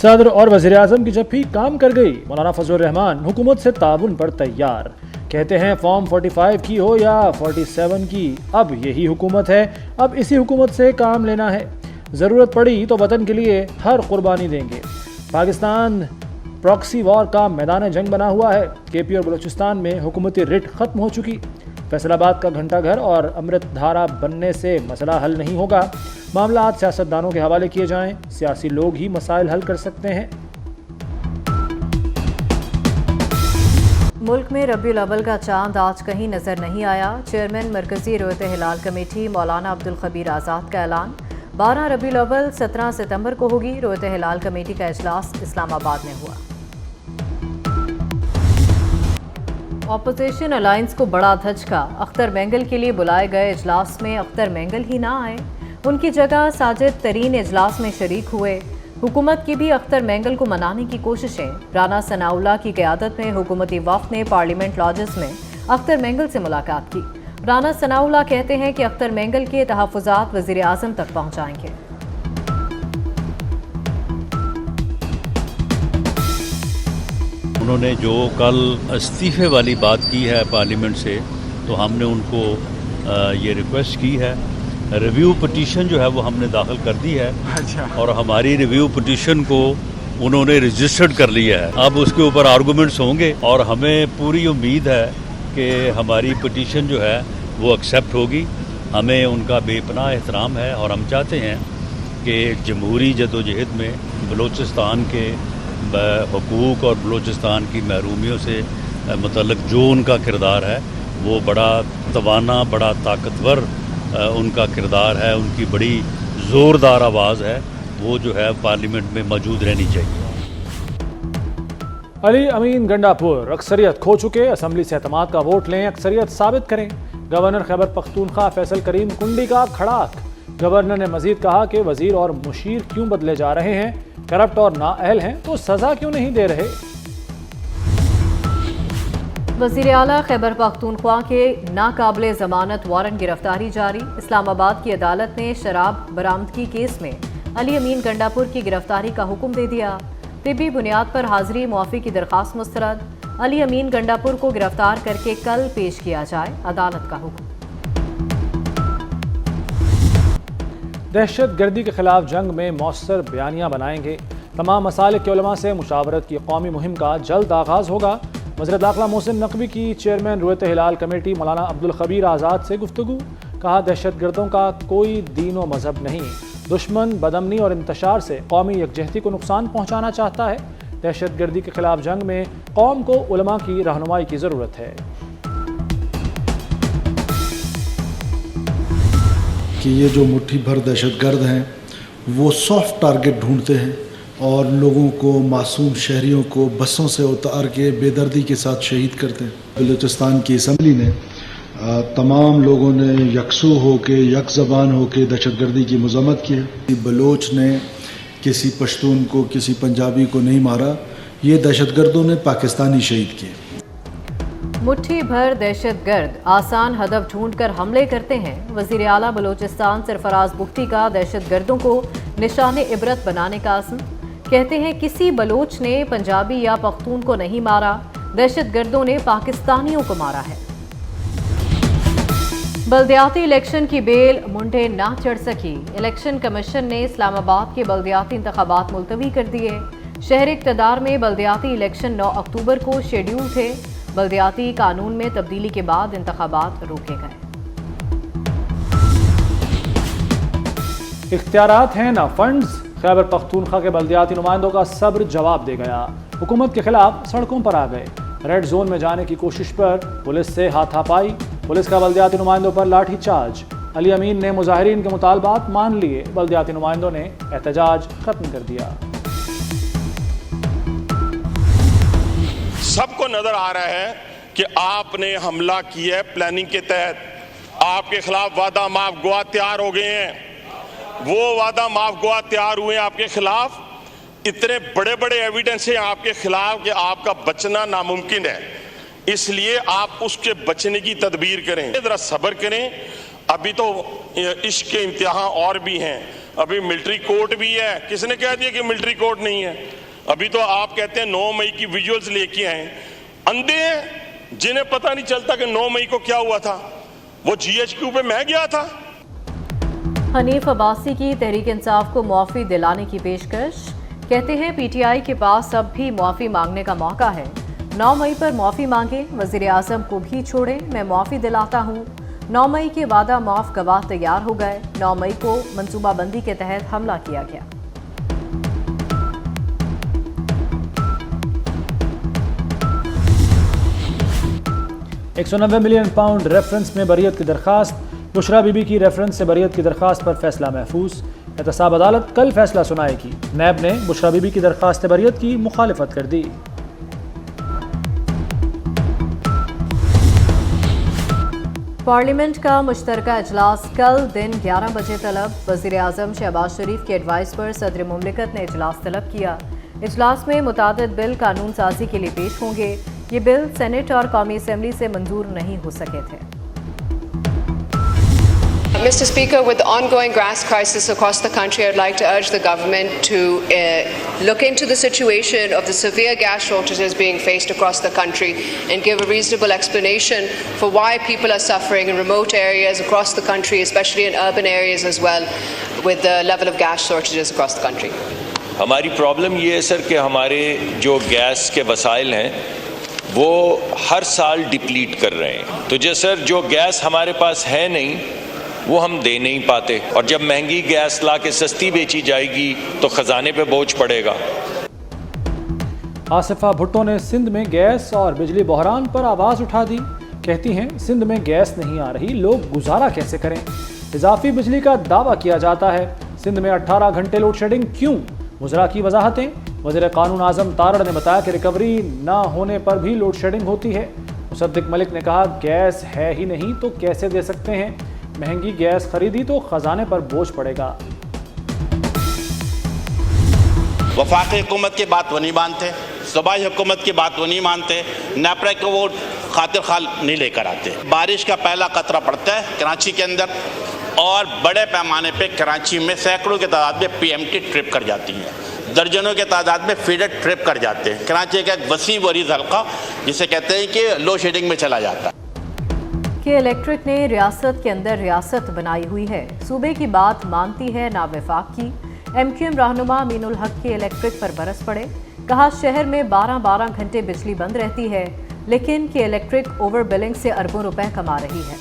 सदर और वज़ीर आज़म की जप्फी काम कर गई। मौलाना फजल रहमान हुकूमत से ताउन पर तैयार। कहते हैं फॉर्म 45 की हो या 47 की, अब यही हुकूमत है, अब इसी हुकूमत से काम लेना है। ज़रूरत पड़ी तो वतन के लिए हर कुर्बानी देंगे। पाकिस्तान प्रॉक्सी वॉर का मैदान जंग बना हुआ है। KP और बलूचिस्तान में हुकूमती रिट ख़त्म हो चुकी। फैसलाबाद का घंटाघर और अमृत धारा बनने से मसला हल नहीं होगा। मामलात सियासतदानों के हवाले किए जाएं, सियासी लोग ही मसाइल हल कर सकते हैं। मुल्क में रबीउल अव्वल का चांद आज कहीं नजर नहीं आया। चेयरमैन मरकजी रुयत हिलाल कमेटी मौलाना अब्दुल खबीर आज़ाद का ऐलान। 12 रबीउल अव्वल 17 सितंबर को होगी। रुयत हिलाल कमेटी का इजलास इस्लामाबाद में हुआ। ऑपोजिशन अलायंस को बड़ा धचका। अख्तर मेंगल के लिए बुलाए गए इजलास में अख्तर मेंगल ही ना आए, उनकी जगह साजिद तरीन इजलास में शरीक हुए। हुकूमत की भी अख्तर मेंगल को मनाने की कोशिशें। राना सनाउल्लाह की क़यादत में हुकूमती वफ़द ने पार्लियामेंट लॉजेस में अख्तर मेंगल से मुलाकात की। राना सनाउल्लाह कहते हैं कि अख्तर मेंगल के तहफ़्फ़ुज़ात वज़ीर आज़म तक पहुँचाएंगे। उन्होंने जो कल इस्तीफ़े वाली बात की है पार्लियामेंट से, तो हमने उनको ये रिक्वेस्ट की है। रिव्यू पटिशन जो है वो हमने दाखिल कर दी है। अच्छा। और हमारी रिव्यू पटिशन को उन्होंने रजिस्टर्ड कर लिया है। अब उसके ऊपर आर्गूमेंट्स होंगे और हमें पूरी उम्मीद है कि हमारी पटिशन जो है वो एक्सेप्ट होगी। हमें उनका बेपनाह एहतराम है और हम चाहते हैं कि जमहूरी जदोजहद में बलूचिस्तान के हुकूक और बलूचिस्तान की महरूमियों से मुतल्लिक़ जो उनका किरदार है वो बड़ा तवाना, बड़ा ताकतवर उनका किरदार है, उनकी बड़ी ज़ोरदार आवाज़ है, वो जो है पार्लियामेंट में मौजूद रहनी चाहिए। अली अमीन गंडापुर अक्सरियत खो चुके, असम्बली से एतमाद का वोट लें, अक्सरियत साबित करें। गवर्नर खैबर पख्तूनख्वा फैसल करीम कुंडी का खड़ाक। गवर्नर ने मजीद कहा कि वजीर और मुशीर क्यों बदले जा रहे हैं, करप्ट और नाअहल हैं तो सजा क्यों नहीं दे रहे। वज़ीर आला खैबर पख्तूनख्वा के नाकाबिले ज़मानत वारंट गिरफ्तारी जारी। इस्लामाबाद की अदालत ने शराब बरामदगी केस में अली अमीन गंडापुर की गिरफ्तारी का हुक्म दे दिया। तिब्बी बुनियाद पर हाजिरी मुआफ़ी की दरख्वास्त मुस्तरद। अली अमीन गंडापुर को गिरफ्तार करके कल पेश किया जाए, अदालत का हुक्म। दहशत गर्दी के खिलाफ जंग में मौसर बयानियाँ बनाएंगे। तमाम मसालिक के उलमा से मुशावरत की कौमी मुहिम का जल्द आगाज़ होगा। वज़ीर दाखिला मोहसिन नकवी की चेयरमैन रुयत हिलाल कमेटी मौलाना अब्दुल खबीर आज़ाद से गुफ्तगू। कहा दहशत गर्दों का कोई दीन व मजहब नहीं, दुश्मन बदअमनी और इंतशार से कौमी यकजहती को नुकसान पहुँचाना चाहता है। दहशत गर्दी के खिलाफ जंग में कौम को उलमा की रहनुमाई की ज़रूरत है। कि ये जो मुट्ठी भर दहशतगर्द हैं वो सॉफ्ट टारगेट ढूंढते हैं और लोगों को, मासूम शहरियों को बसों से उतार के बेदर्दी के साथ शहीद करते हैं। बलूचिस्तान की असम्बली ने तमाम लोगों ने यकसू होके, यक ज़बान होके दहशतगर्दी की मज़म्मत की है। बलोच ने किसी पश्तून को, किसी पंजाबी को नहीं मारा, ये दहशतगर्दों ने पाकिस्तानी शहीद किए। मुट्ठी भर दहशतगर्द आसान हदफ ढूंढकर हमले करते हैं। वज़ीर आला बलूचिस्तान सरफराज बुख्ती का दहशतगर्दों को निशाने इबरत बनाने का अज़्म। कहते हैं किसी बलोच ने पंजाबी या पख्तून को नहीं मारा, दहशतगर्दों ने पाकिस्तानियों को मारा है। बल्दियाती इलेक्शन की बेल मुंडे ना चढ़ सकी। इलेक्शन कमीशन ने इस्लामाबाद के बल्दियाती इंतखाबात मुलतवी कर दिए। शहर इक़्तिदार में बल्दियाती इलेक्शन 9 अक्टूबर को शेड्यूल थे। बल्दियाती कानून में तब्दीली के बाद इंतखाबात रोके गए। इख्तियारात हैं ना फंड्स। खैबर पख्तूनख्वा के बल्दियाती नुमाइंदों का सब्र जवाब दे गया। हुकूमत के खिलाफ सड़कों पर आ गए। रेड जोन में जाने की कोशिश पर पुलिस से हाथापाई। पुलिस का बल्दियाती नुमाइंदों पर लाठी चार्ज। अली अमीन ने मुजाहिरीन के मुतालबात मान लिए। बल्दियाती नुमाइंदों ने एहतजाज खत्म कर दिया। सबको नजर आ रहा है कि आपने हमला किया है प्लानिंग के तहत। आपके खिलाफ वादा माफ गुआ तैयार हो गए हैं। वो वादा माफ गुआ तैयार हुए हैं आपके खिलाफ। इतने बड़े बड़े एविडेंस हैं आपके खिलाफ कि आपका बचना नामुमकिन है। इसलिए आप उसके बचने की तदबीर करें, जरा सब्र करें। अभी तो इश्क के इम्तिहान और भी हैं। ابھی ملٹری کورٹ بھی ہے. کس نے کہہ دیا کہ ملٹری کورٹ نہیں ہے؟ ابھی تو آپ کہتے ہیں 9 مئی کی ویژولز لے کے آئیں. اندھے ہیں جنہیں پتہ نہیں چلتا کہ 9 مئی کو کیا ہوا تھا. وہ GHQ پہ میں گیا تھا. حنیف عباسی کی تحریک انصاف کو معافی دلانے کی پیشکش. کہتے ہیں PTI کے پاس اب بھی معافی مانگنے کا موقع ہے. 9 مئی پر معافی مانگے, وزیر اعظم کو بھی چھوڑے, میں معافی دلاتا ہوں. 9 مئی کے وعدہ معاف گواہ تیار ہو گئے. 9 مئی کو منصوبہ بندی کے تحت حملہ کیا گیا. £190 ملین ریفرنس میں بریت کی درخواست. بشرا بی بی کی ریفرنس سے بریت کی درخواست پر فیصلہ محفوظ. احتساب عدالت کل فیصلہ سنائے گی. نیب نے بشرا بی بی کی درخواست بریت کی مخالفت کر دی. پارلیمنٹ کا مشترکہ اجلاس کل دن 11 بجے طلب. وزیر اعظم شہباز شریف کی ایڈوائس پر صدر مملکت نے اجلاس طلب کیا. اجلاس میں متعدد بل قانون سازی کے لیے پیش ہوں گے. یہ بل سینٹ اور قومی اسمبلی سے منظور نہیں ہو سکے تھے. Mr. Speaker, with the ongoing gas crisis across the country, I'd like to urge the government to look into the situation of the severe gas shortages being faced across the country and give a reasonable explanation for why people are suffering in remote areas across the country, especially in urban areas as well, with the level of gas shortages across the country. ہماری problem یہ ہے سر کہ ہمارے جو gas کے وسائل ہیں وہ ہر سال ڈپلیٹ کر رہے ہیں. تو جو گیس ہمارے پاس ہے نہیں وہ ہم دے نہیں پاتے, اور جب مہنگی گیس لا کے سستی بیچی جائے گی تو خزانے پہ بوجھ پڑے گا. آصفہ بھٹو نے سندھ میں گیس اور بجلی بحران پر آواز اٹھا دی. کہتی ہیں سندھ میں گیس نہیں آ رہی, لوگ گزارا کیسے کریں. اضافی بجلی کا دعویٰ کیا جاتا ہے. سندھ میں 18 گھنٹے لوڈ شیڈنگ کیوں؟ وزراء کی وضاحتیں. وزیر قانون اعظم تارڑ نے بتایا کہ ریکوری نہ ہونے پر بھی لوڈ شیڈنگ ہوتی ہے. مصدق ملک نے کہا گیس ہے ہی نہیں تو کیسے دے سکتے ہیں, مہنگی گیس خریدی تو خزانے پر بوجھ پڑے گا. وفاقی حکومت کی بات وہ نہیں مانتے, صوبائی حکومت کی بات وہ نہیں مانتے, نیپرا کو وہ خاطر خال نہیں لے کر آتے. بارش کا پہلا قطرہ پڑتا ہے کراچی کے اندر, اور بڑے پیمانے پہ کراچی میں سینکڑوں کی تعداد میں PMT ٹرپ کر جاتی ہیں, درجنوں کی تعداد میں فیڈر ٹرپ کر جاتے ہیں. کراچی کا ایک وسیع وریز حلقہ جسے کہتے ہیں کہ لو شیڈنگ میں چلا جاتا ہے. کہ الیکٹرک نے ریاست کے اندر ریاست بنائی ہوئی ہے, صوبے کی بات مانتی ہے نہ وفاق کی. MQM رہنما امین الحق کے الیکٹرک پر برس پڑے. کہا شہر میں 12 گھنٹے بجلی بند رہتی ہے, لیکن کہ الیکٹرک اوور بلنگ سے اربوں روپے کما رہی ہے.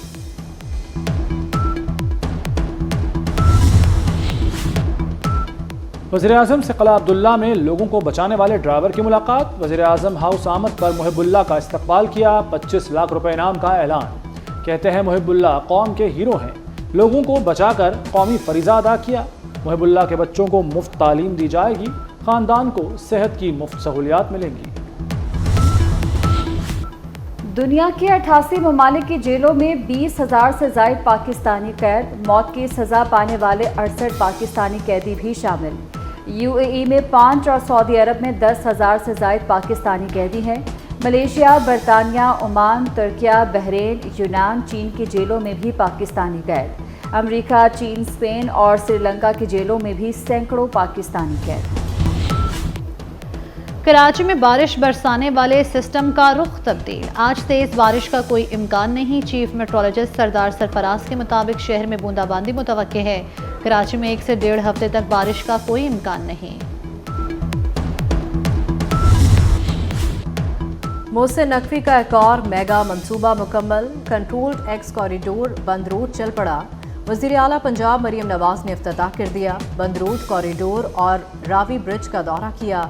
وزیر اعظم سے قلعہ عبداللہ میں لوگوں کو بچانے والے ڈرائیور کی ملاقات. وزیر اعظم ہاؤس آمد پر محب اللہ کا استقبال کیا. 25 لاکھ روپے انعام کا اعلان. کہتے ہیں محب اللہ قوم کے ہیرو ہیں, لوگوں کو بچا کر قومی فریضہ ادا کیا. محب اللہ کے بچوں کو مفت تعلیم دی جائے گی, خاندان کو صحت کی مفت سہولیات ملیں گی. دنیا کے 88 ممالک کی جیلوں میں 20,000 سے زائد پاکستانی قید. موت کی سزا پانے والے 68 پاکستانی قیدی بھی شامل. UAE میں 5 اور سعودی عرب میں 10,000 سے زائد پاکستانی قیدی ہیں. ملیشیا, برطانیہ, عمان, ترکیہ, بحرین, یونان, چین کی جیلوں میں بھی پاکستانی قید. امریکہ, چین, اسپین اور سری لنکا کی جیلوں میں بھی سینکڑوں پاکستانی قید. کراچی میں بارش برسانے والے سسٹم کا رخ تبدیل. آج تیز بارش کا کوئی امکان نہیں. چیف میٹرولوجسٹ سردار سرفراز کے مطابق شہر میں بوندا باندی متوقع ہے. کراچی میں 1 سے 1.5 ہفتے تک بارش کا کوئی امکان نہیں. محسن نقوی کا ایک اور میگا منصوبہ مکمل. کنٹرولڈ ایکس کوریڈور بند روڈ چل پڑا. وزیر اعلیٰ پنجاب مریم نواز نے افتتاح کر دیا. بند روڈ کوریڈور اور راوی برج کا دورہ کیا.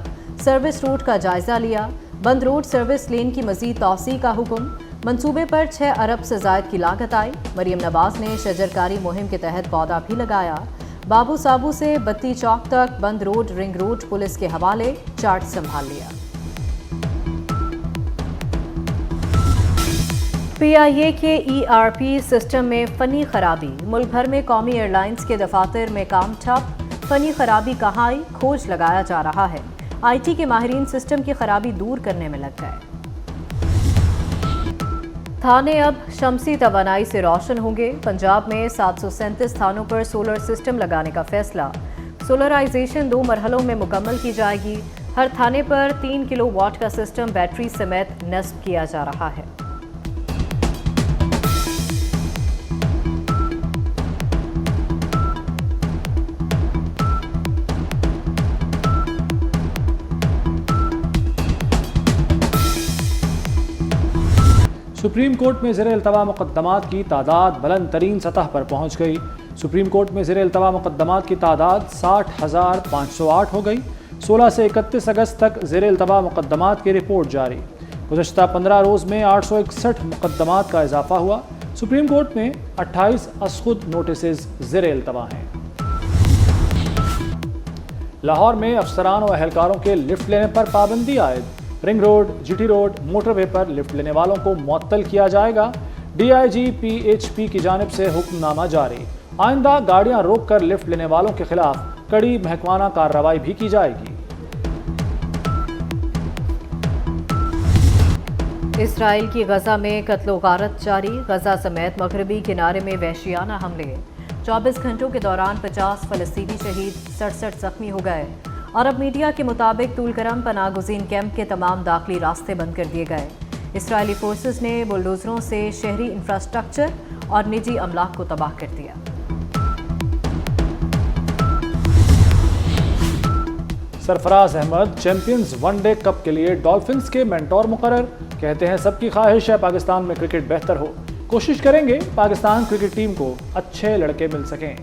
سروس روٹ کا جائزہ لیا. بند روڈ سروس لین کی مزید توسیع کا حکم. منصوبے پر 6 ارب سے زائد کی لاگت آئی. مریم نواز نے شجرکاری مہم کے تحت پودا بھی لگایا. بابو صابو سے بتی چوک تک بند روڈ رنگ روڈ پولیس کے حوالے. چارٹ سنبھال لیا. PIA کے ERP سسٹم میں فنی خرابی. ملک بھر میں قومی ایئر لائنز کے دفاتر میں کام ٹھپ. فنی خرابی کہاں آئی, کھوج لگایا جا رہا ہے. IT کے ماہرین سسٹم کی خرابی دور کرنے میں لگ گئے. थाने अब शमसी तवानाई से रोशन होंगे। पंजाब में 737 थानों पर सोलर सिस्टम लगाने का फैसला। सोलराइजेशन 2 मरहलों में मुकम्मल की जाएगी। हर थाने पर 3 किलोवाट का सिस्टम बैटरी समेत नस्ब किया जा रहा है। सुप्रीम कोर्ट में ज़ेर-ए-इल्तवा मुक़द्दमात की तादाद बुलंद तरीन सतह पर पहुँच गई। सुप्रीम कोर्ट में ज़ेर-ए-इल्तवा मुक़द्दमात की तादाद 60,508 हो गई। 16 से 31 अगस्त तक ज़ेर-ए-इल्तवा मुक़द्दमात की रिपोर्ट जारी। गुज़श्ता 15 रोज़ में 861 मुक़द्दमात का इजाफा हुआ। सुप्रीम कोर्ट में 28 असखुद नोटिसेज ज़ेर-ए-इल्तवा हैं। लाहौर में अफसरान और अहलकारों के लिफ्ट लेने पर पाबंदी आयद। Ring road, GT road, motorway पर लिफ्ट लेने वालों को मुअत्तल किया जाएगा। DIG PHP की जानिब से हुक्मनामा जारी। आइंदा गाड़ियां रोक कर लिफ्ट लेने वालों के खिलाफ कड़ी महकमाना कार्रवाई भी की जाएगी। इसराइल की गजा में कत्लो गारत जारी। गजा समेत मगरबी किनारे में वहशियाना हमले। 24 घंटों के दौरान 50 फलस्तीनी शहीद, 67 जख्मी हो गए। अरब मीडिया के मुताबिक तूलकरम पनागुज़ीन कैंप के तमाम दाखिली रास्ते बंद कर दिए गए। इसराइली फोर्सेस ने बुलडोजरों से शहरी इंफ्रास्ट्रक्चर और निजी अमलाक को तबाह कर दिया। Sarfaraz Ahmed champions one day cup के लिए डॉल्फिन्स के मेंटोर मुकर्रर। कहते हैं सबकी ख्वाहिश है पाकिस्तान में क्रिकेट बेहतर हो। कोशिश करेंगे पाकिस्तान क्रिकेट टीम को अच्छे लड़के मिल सकें।